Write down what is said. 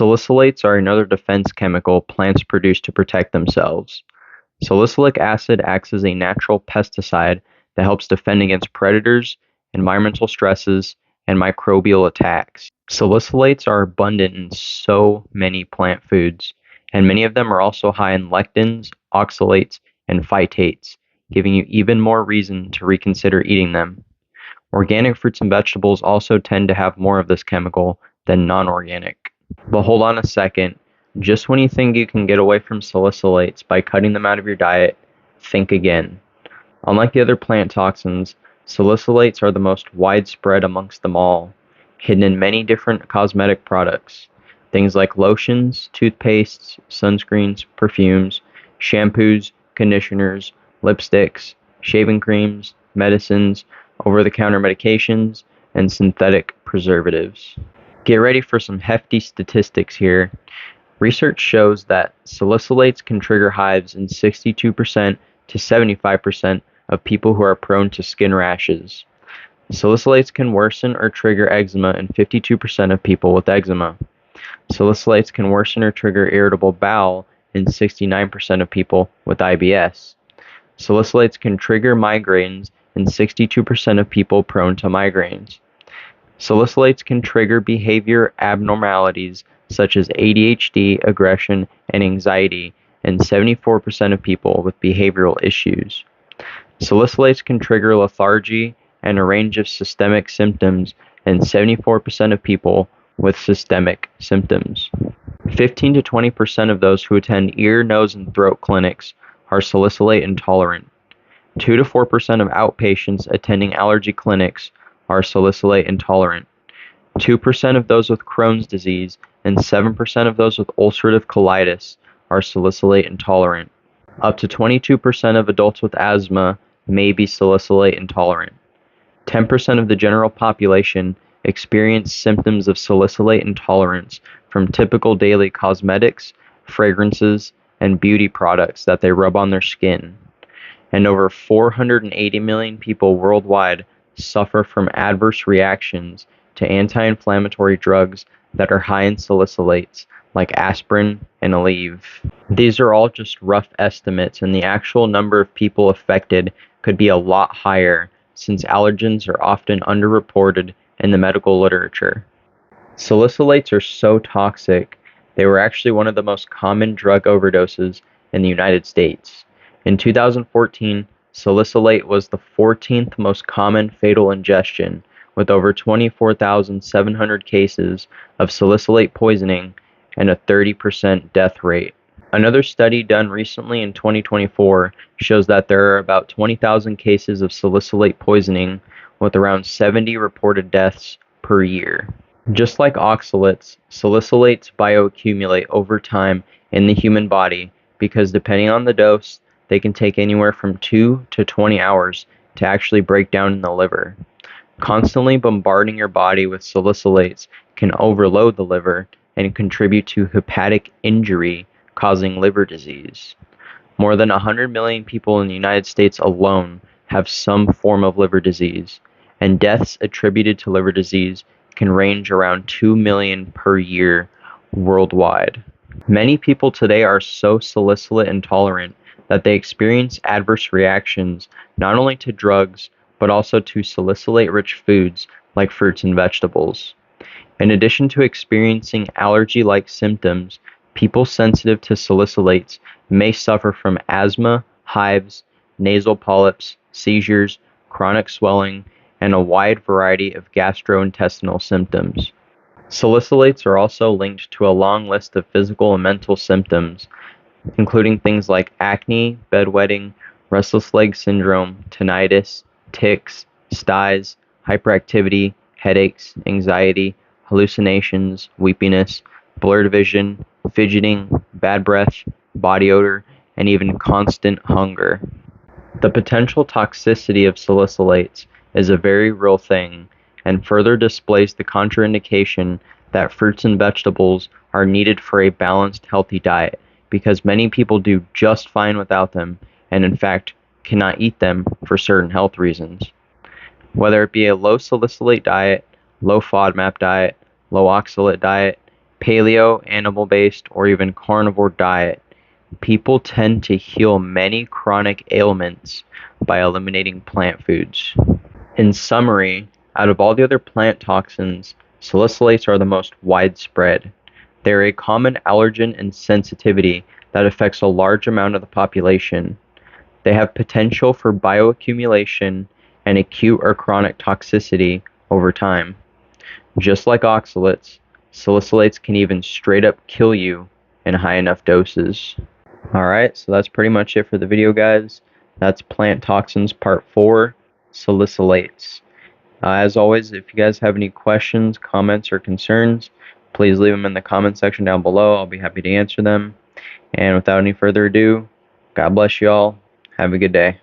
Salicylates are another defense chemical plants produce to protect themselves. Salicylic acid acts as a natural pesticide that helps defend against predators, environmental stresses, and microbial attacks. Salicylates are abundant in so many plant foods, and many of them are also high in lectins, oxalates, and phytates, giving you even more reason to reconsider eating them. Organic fruits and vegetables also tend to have more of this chemical than non-organic. But hold on a second. Just when you think you can get away from salicylates by cutting them out of your diet, think again. Unlike the other plant toxins, salicylates are the most widespread amongst them all, hidden in many different cosmetic products. Things like lotions, toothpastes, sunscreens, perfumes, shampoos, conditioners, lipsticks, shaving creams, medicines, over-the-counter medications, and synthetic preservatives. Get ready for some hefty statistics here. Research shows that salicylates can trigger hives in 62% to 75% of people who are prone to skin rashes. Salicylates can worsen or trigger eczema in 52% of people with eczema. Salicylates can worsen or trigger irritable bowel in 69% of people with IBS. Salicylates can trigger migraines in 62% of people prone to migraines. Salicylates can trigger behavior abnormalities such as ADHD, aggression, and anxiety in 74% of people with behavioral issues. Salicylates can trigger lethargy and a range of systemic symptoms in 74% of people with systemic symptoms. 15 to 20% of those who attend ear, nose, and throat clinics are salicylate intolerant. 2 to 4% of outpatients attending allergy clinics are salicylate intolerant. 2% of those with Crohn's disease and 7% of those with ulcerative colitis are salicylate intolerant. Up to 22% of adults with asthma may be salicylate intolerant. 10% of the general population experience symptoms of salicylate intolerance from typical daily cosmetics, fragrances, and beauty products that they rub on their skin. And over 480 million people worldwide suffer from adverse reactions to anti-inflammatory drugs that are high in salicylates, like aspirin and Aleve. These are all just rough estimates, and the actual number of people affected could be a lot higher, since allergens are often underreported in the medical literature. Salicylates are so toxic, they were actually one of the most common drug overdoses in the United States. In 2014, salicylate was the 14th most common fatal ingestion, with over 24,700 cases of salicylate poisoning and a 30% death rate. Another study done recently in 2024 shows that there are about 20,000 cases of salicylate poisoning, with around 70 reported deaths per year. Just like oxalates, salicylates bioaccumulate over time in the human body because, depending on the dose, they can take anywhere from 2 to 20 hours to actually break down in the liver. Constantly bombarding your body with salicylates can overload the liver and contribute to hepatic injury, causing liver disease. More than 100 million people in the United States alone have some form of liver disease, and deaths attributed to liver disease can range around 2 million per year worldwide. Many people today are so salicylate intolerant that they experience adverse reactions not only to drugs, but also to salicylate-rich foods like fruits and vegetables. In addition to experiencing allergy-like symptoms, people sensitive to salicylates may suffer from asthma, hives, nasal polyps, seizures, chronic swelling, and a wide variety of gastrointestinal symptoms. Salicylates are also linked to a long list of physical and mental symptoms, including things like acne, bedwetting, restless leg syndrome, tinnitus, tics, styes, hyperactivity, headaches, anxiety, hallucinations, weepiness, blurred vision, fidgeting, bad breath, body odor, and even constant hunger. The potential toxicity of salicylates is a very real thing, and further displays the contraindication that fruits and vegetables are needed for a balanced, healthy diet, because many people do just fine without them, and in fact cannot eat them for certain health reasons. Whether it be a low salicylate diet, low FODMAP diet, low oxalate diet, paleo, animal-based, or even carnivore diet, people tend to heal many chronic ailments by eliminating plant foods. In summary, out of all the other plant toxins, salicylates are the most widespread. They're a common allergen and sensitivity that affects a large amount of the population. They have potential for bioaccumulation and acute or chronic toxicity over time. Just like oxalates, salicylates can even straight up kill you in high enough doses. Alright, so that's pretty much it for the video, guys. That's Plant Toxins Part 4, Salicylates. As always, if you guys have any questions, comments, or concerns, please leave them in the comment section down below. I'll be happy to answer them. And without any further ado, God bless you all. Have a good day.